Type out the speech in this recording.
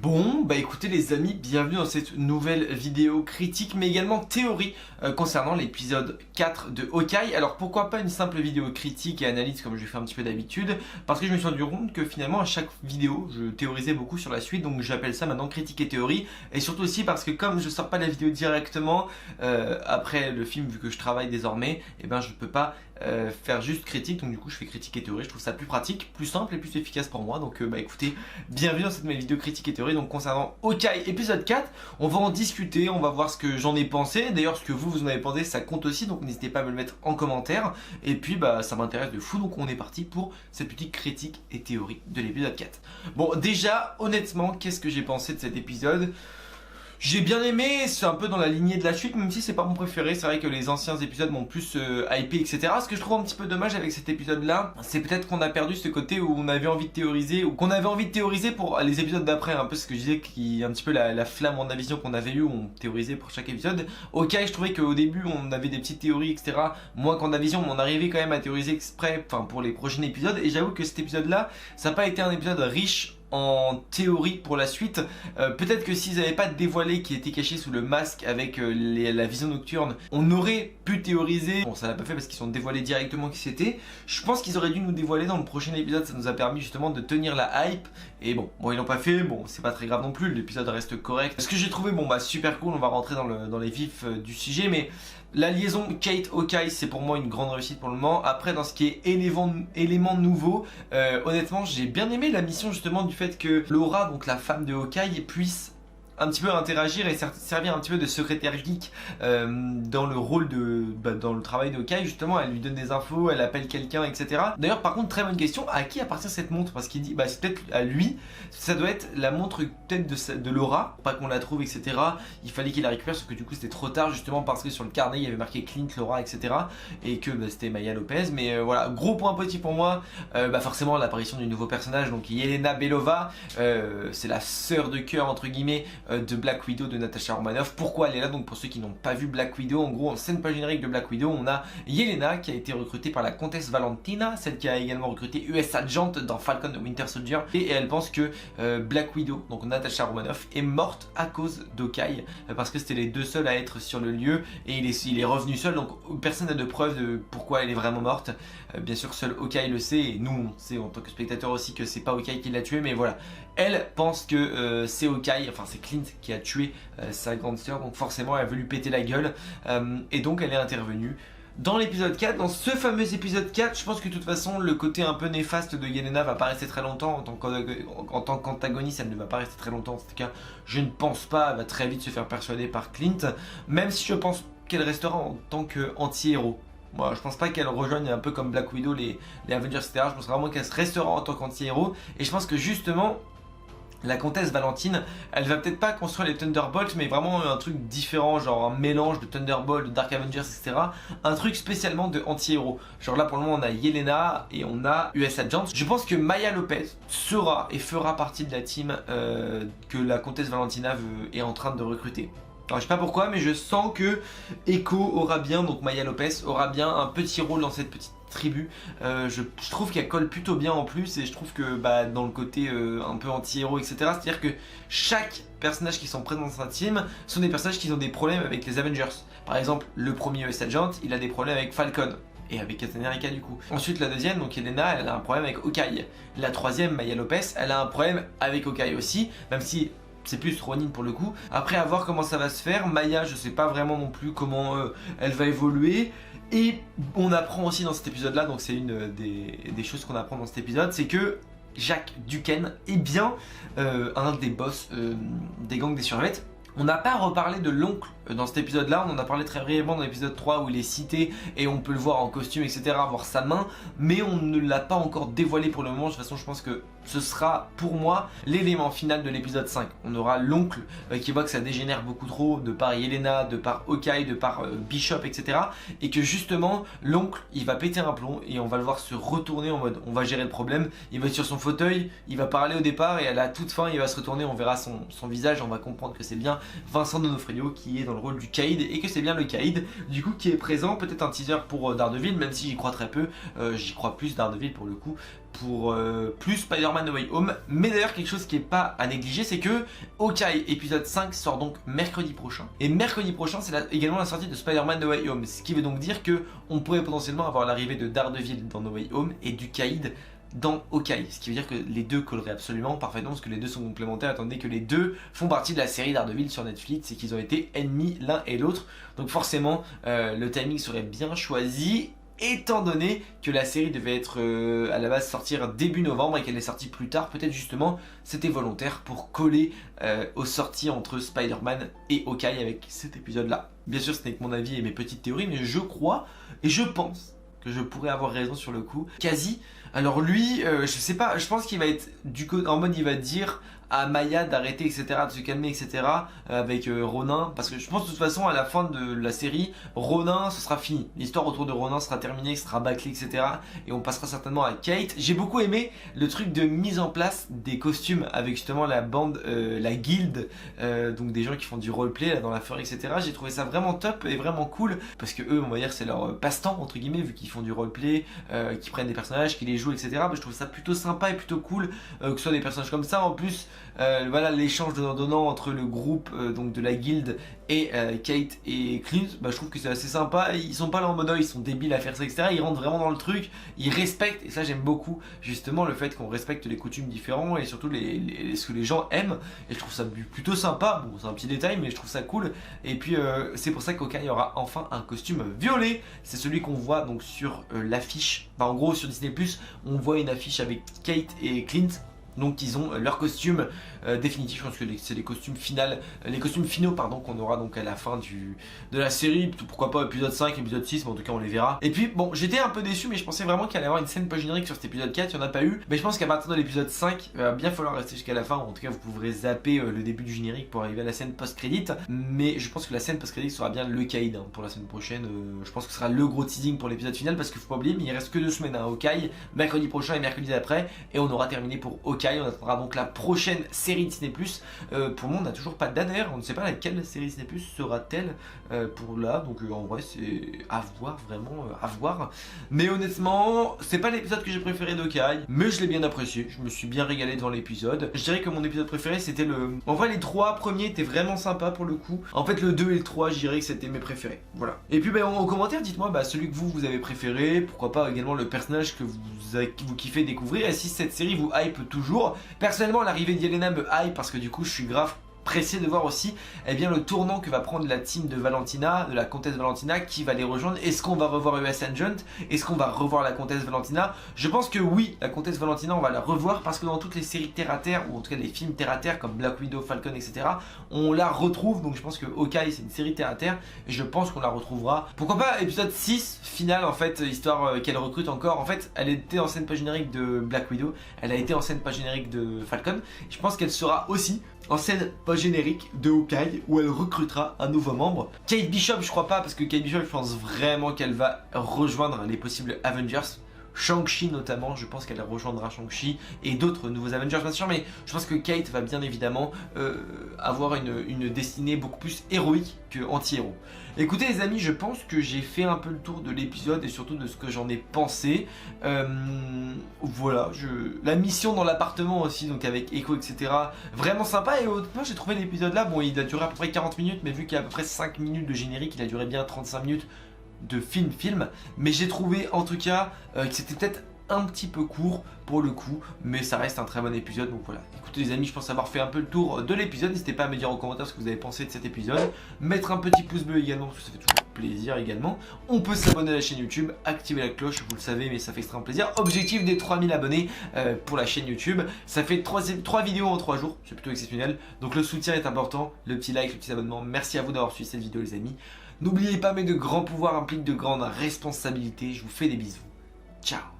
Bon, bah écoutez les amis, bienvenue dans cette nouvelle vidéo critique mais également théorie concernant l'épisode 4 de Hawkeye. Alors pourquoi pas une simple vidéo critique et analyse comme je fais un petit peu d'habitude, parce que je me suis rendu compte que finalement à chaque vidéo je théorisais beaucoup sur la suite, donc j'appelle ça maintenant critique et théorie. Et surtout aussi parce que comme je sors pas la vidéo directement après le film, vu que je travaille désormais, et ben je peux pas faire juste critique, donc du coup je fais critique et théorie. Je trouve ça plus pratique, plus simple et plus efficace pour moi. Donc bah écoutez, bienvenue dans cette nouvelle vidéo critique et théorie. Donc concernant Hawkeye épisode 4, on va en discuter, on va voir ce que j'en ai pensé. D'ailleurs ce que vous en avez pensé ça compte aussi, donc n'hésitez pas à me le mettre en commentaire. Et puis bah ça m'intéresse de fou, donc on est parti pour cette petite critique et théorie de l'épisode 4. Bon déjà honnêtement, qu'est-ce que j'ai pensé de cet épisode ? J'ai bien aimé, c'est un peu dans la lignée de la suite, même si c'est pas mon préféré. C'est vrai que les anciens épisodes m'ont plus hypé, etc. Ce que je trouve un petit peu dommage avec cet épisode-là, c'est peut-être qu'on a perdu ce côté où on avait envie de théoriser, ou qu'on avait envie de théoriser pour les épisodes d'après, un peu ce que je disais, qui est un petit peu la flamme en vision qu'on avait eu, où on théorisait pour chaque épisode. Ok, je trouvais qu'au début on avait des petites théories, etc. Moi, qu'en vision, on arrivait quand même à théoriser exprès, enfin pour les prochains épisodes. Et j'avoue que cet épisode-là, ça n'a pas été un épisode riche en théorie pour la suite. Peut-être que s'ils n'avaient pas dévoilé qui était caché sous le masque avec la vision nocturne, on aurait pu théoriser. Bon, ça l'a pas fait parce qu'ils sont dévoilés directement qui c'était. Je pense qu'ils auraient dû nous dévoiler dans le prochain épisode. Ça nous a permis justement de tenir la hype. Et bon, ils l'ont pas fait. Bon, c'est pas très grave non plus. L'épisode reste correct. Ce que j'ai trouvé, bon bah super cool. On va rentrer dans les vifs du sujet, mais la liaison Kate-Hawkeye, c'est pour moi une grande réussite pour le moment. Après, dans ce qui est élément nouveau, honnêtement, j'ai bien aimé la mission justement du fait que Laura, donc la femme de Hawkeye, puisse un petit peu interagir et servir un petit peu de secrétaire geek dans le rôle dans le travail de Hawkeye. Justement, elle lui donne des infos, elle appelle quelqu'un, etc. D'ailleurs, par contre, très bonne question, à qui appartient cette montre? Parce qu'il dit, bah c'est peut-être à lui, ça doit être la montre peut-être de Laura, pas qu'on la trouve, etc. Il fallait qu'il la récupère, sauf que du coup c'était trop tard, justement parce que sur le carnet il y avait marqué Clint, Laura, etc. Et que c'était Maya Lopez. Mais voilà, gros point positif pour moi, forcément l'apparition du nouveau personnage, donc Yelena Belova, c'est la sœur de cœur entre guillemets de Black Widow de Natasha Romanoff. Pourquoi elle est là? Donc pour ceux qui n'ont pas vu Black Widow, en gros en scène pas générique de Black Widow, on a Yelena qui a été recrutée par la comtesse Valentina, celle qui a également recruté US Agent dans Falcon de Winter Soldier, et elle pense que Black Widow, donc Natasha Romanoff, est morte à cause d'Hawkeye, parce que c'était les deux seuls à être sur le lieu, et il est revenu seul, donc personne n'a de preuve de pourquoi elle est vraiment morte. Bien sûr seul Hawkeye le sait, et nous on sait en tant que spectateur aussi que c'est pas Hawkeye qui l'a tué, mais voilà, elle pense que c'est Hawkeye, enfin c'est Clint qui a tué sa grande sœur, donc forcément elle veut lui péter la gueule, et donc elle est intervenue dans l'épisode 4, dans ce fameux épisode 4. Je pense que de toute façon le côté un peu néfaste de Yelena va pas rester très longtemps en tant qu'antagoniste. Elle ne va pas rester très longtemps, en tout cas je ne pense pas. Elle va très vite se faire persuader par Clint, même si je pense qu'elle restera en tant qu'anti-héros. Moi, je pense pas qu'elle rejoigne un peu comme Black Widow les Avengers, etc. Je pense vraiment qu'elle restera en tant qu'anti-héros, et je pense que justement la comtesse Valentine, elle va peut-être pas construire les Thunderbolts, mais vraiment un truc différent, genre un mélange de Thunderbolt, de Dark Avengers, etc. Un truc spécialement de anti-héros. Genre là pour le moment on a Yelena et on a US Agent. Je pense que Maya Lopez sera et fera partie de la team que la comtesse Valentina est en train de recruter. Alors je sais pas pourquoi, mais je sens que Echo aura bien, donc Maya Lopez aura bien un petit rôle dans cette petite tribu. Je trouve qu'elle colle plutôt bien en plus, et je trouve que dans le côté un peu anti-héros, etc. C'est-à-dire que chaque personnage qui sont présents dans sa team sont des personnages qui ont des problèmes avec les Avengers. Par exemple, le premier US Agent, il a des problèmes avec Falcon. Et avec Captain America du coup. Ensuite la deuxième, donc Yelena, elle a un problème avec Hawkeye. La troisième, Maya Lopez, elle a un problème avec Hawkeye aussi, même si c'est plus Ronin pour le coup. Après, à voir comment ça va se faire. Maya, je sais pas vraiment non plus comment elle va évoluer. Et on apprend aussi dans cet épisode là, donc c'est une des choses qu'on apprend dans cet épisode, c'est que Jack Duquesne est bien un des boss des gangs des Survettes. On n'a pas reparlé de l'oncle dans cet épisode là, on en a parlé très brièvement dans l'épisode 3 où il est cité et on peut le voir en costume, etc., voir sa main, mais on ne l'a pas encore dévoilé pour le moment. De toute façon je pense que ce sera pour moi l'élément final de l'épisode 5. On aura l'oncle qui voit que ça dégénère beaucoup trop de par Yelena, de par Hawkeye, de par Bishop, etc. Et que justement l'oncle il va péter un plomb et on va le voir se retourner en mode on va gérer le problème. Il va être sur son fauteuil, il va parler au départ et à la toute fin il va se retourner, on verra son visage, on va comprendre que c'est bien Vincent D'Onofrio qui est dans le rôle du Caïd et que c'est bien le Caïd du coup qui est présent. Peut-être un teaser pour Daredevil, même si j'y crois très peu, j'y crois plus Daredevil pour le coup, pour plus Spider-Man No Way Home. Mais d'ailleurs quelque chose qui est pas à négliger, c'est que Hawkeye épisode 5 sort donc mercredi prochain, et mercredi prochain c'est également la sortie de Spider-Man No Way Home, ce qui veut donc dire que on pourrait potentiellement avoir l'arrivée de Daredevil dans No Way Home et du Caïd dans Hawkeye, ce qui veut dire que les deux colleraient absolument parfaitement parce que les deux sont complémentaires, étant donné que les deux font partie de la série Daredevil sur Netflix et qu'ils ont été ennemis l'un et l'autre. Donc forcément le timing serait bien choisi, étant donné que la série devait être à la base sortir début novembre et qu'elle est sortie plus tard. Peut-être justement c'était volontaire pour coller aux sorties entre Spider-Man et Hawkeye avec cet épisode là. Bien sûr ce n'est que mon avis et mes petites théories, mais je crois et je pense que je pourrais avoir raison sur le coup. Quasi, alors lui, je sais pas, je pense qu'il va être en mode il va dire à Maya d'arrêter, etc., de se calmer, etc., avec Ronin, parce que je pense de toute façon à la fin de la série, Ronin, ce sera fini. L'histoire autour de Ronin sera terminée, sera bâclée, etc., et on passera certainement à Kate. J'ai beaucoup aimé le truc de mise en place des costumes avec justement la bande, la guilde, donc des gens qui font du roleplay là, dans la forêt, etc. J'ai trouvé ça vraiment top et vraiment cool, parce que eux, on va dire, c'est leur passe-temps, entre guillemets, vu qu'ils font du roleplay, qu'ils prennent des personnages, qu'ils les jouent, etc. Je trouve ça plutôt sympa et plutôt cool, que ce soit des personnages comme ça. En plus, voilà l'échange donnant-donnant entre le groupe donc de la guilde et Kate et Clint, je trouve que c'est assez sympa. Ils sont pas là en mode ils sont débiles à faire ça, etc. Ils rentrent vraiment dans le truc, ils respectent, et ça j'aime beaucoup justement le fait qu'on respecte les coutumes différents et surtout ce que les gens aiment, et je trouve ça plutôt sympa. Bon, c'est un petit détail mais je trouve ça cool. Et puis c'est pour ça qu'Hawkeye aura enfin un costume violet, c'est celui qu'on voit donc sur l'affiche, en gros sur Disney+, on voit une affiche avec Kate et Clint. Donc ils ont leur costume définitif, je pense que c'est les costumes finaux pardon, qu'on aura donc à la fin de la série, pourquoi pas épisode 5, épisode 6, mais en tout cas on les verra. Et puis bon, j'étais un peu déçu, mais je pensais vraiment qu'il allait y avoir une scène post-générique sur cet épisode 4, il n'y en a pas eu. Mais je pense qu'à partir de l'épisode 5, il va bien falloir rester jusqu'à la fin, en tout cas vous pourrez zapper le début du générique pour arriver à la scène post-crédit. Mais je pense que la scène post-crédit sera bien le Caïd pour la semaine prochaine. Je pense que ce sera le gros teasing pour l'épisode final, parce qu'il faut pas oublier, mais il reste que 2 semaines à Hawkeye, mercredi prochain et mercredi d'après, et on aura terminé pour Hawkeye. On attendra donc la prochaine série Disney+. Pour le moment on n'a toujours pas de date d'ailleurs, on ne sait pas laquelle série Disney+ sera-t-elle pour là, donc en vrai c'est à voir, vraiment à voir. Mais honnêtement c'est pas l'épisode que j'ai préféré d'Hawkeye, mais je l'ai bien apprécié, je me suis bien régalé devant l'épisode. Je dirais que mon épisode préféré c'était en vrai les 3 premiers étaient vraiment sympas pour le coup. En fait le 2 et le 3 je dirais que c'était mes préférés, voilà. Et puis en commentaire dites-moi celui que vous avez préféré, pourquoi pas également le personnage que vous kiffez découvrir, et si cette série vous hype toujours. Personnellement l'arrivée d'Yelena me hype parce que du coup je suis grave pressé de voir aussi le tournant que va prendre la team de Valentina, de la comtesse Valentina, qui va les rejoindre. Est-ce qu'on va revoir US Agent? Est-ce qu'on va revoir la comtesse Valentina? Je pense que oui, la comtesse Valentina on va la revoir, parce que dans toutes les séries terre à terre, ou en tout cas les films terre à terre comme Black Widow, Falcon, etc., on la retrouve. Donc je pense que Hawkeye c'est une série terre à terre et je pense qu'on la retrouvera. Pourquoi pas épisode 6 final en fait, histoire qu'elle recrute encore. En fait elle était en scène pas générique de Black Widow, elle a été en scène pas générique de Falcon, je pense qu'elle sera aussi en scène post-générique de Hawkeye où elle recrutera un nouveau membre. Kate Bishop je crois pas, parce que Kate Bishop je pense vraiment qu'elle va rejoindre les possibles Avengers. Shang-Chi notamment, je pense qu'elle rejoindra Shang-Chi et d'autres nouveaux Avengers bien sûr, mais je pense que Kate va bien évidemment avoir une destinée beaucoup plus héroïque que anti-héros. Écoutez les amis, je pense que j'ai fait un peu le tour de l'épisode et surtout de ce que j'en ai pensé. Voilà, la mission dans l'appartement aussi, donc avec Echo, etc. Vraiment sympa, et honnêtement j'ai trouvé l'épisode là, bon il a duré à peu près 40 minutes, mais vu qu'il y a à peu près 5 minutes de générique, il a duré bien 35 minutes de film, mais j'ai trouvé en tout cas que c'était peut-être un petit peu court pour le coup, mais ça reste un très bon épisode. Donc voilà, écoutez les amis, je pense avoir fait un peu le tour de l'épisode. N'hésitez pas à me dire en commentaire ce que vous avez pensé de cet épisode, mettre un petit pouce bleu également parce que ça fait toujours plaisir également. On peut s'abonner à la chaîne YouTube, activer la cloche, vous le savez, mais ça fait extrêmement plaisir. Objectif des 3000 abonnés pour la chaîne YouTube, ça fait 3 vidéos en 3 jours, c'est plutôt exceptionnel, donc le soutien est important, le petit like, le petit abonnement. Merci à vous d'avoir suivi cette vidéo les amis. N'oubliez pas, mais de grands pouvoirs impliquent de grandes responsabilités. Je vous fais des bisous. Ciao.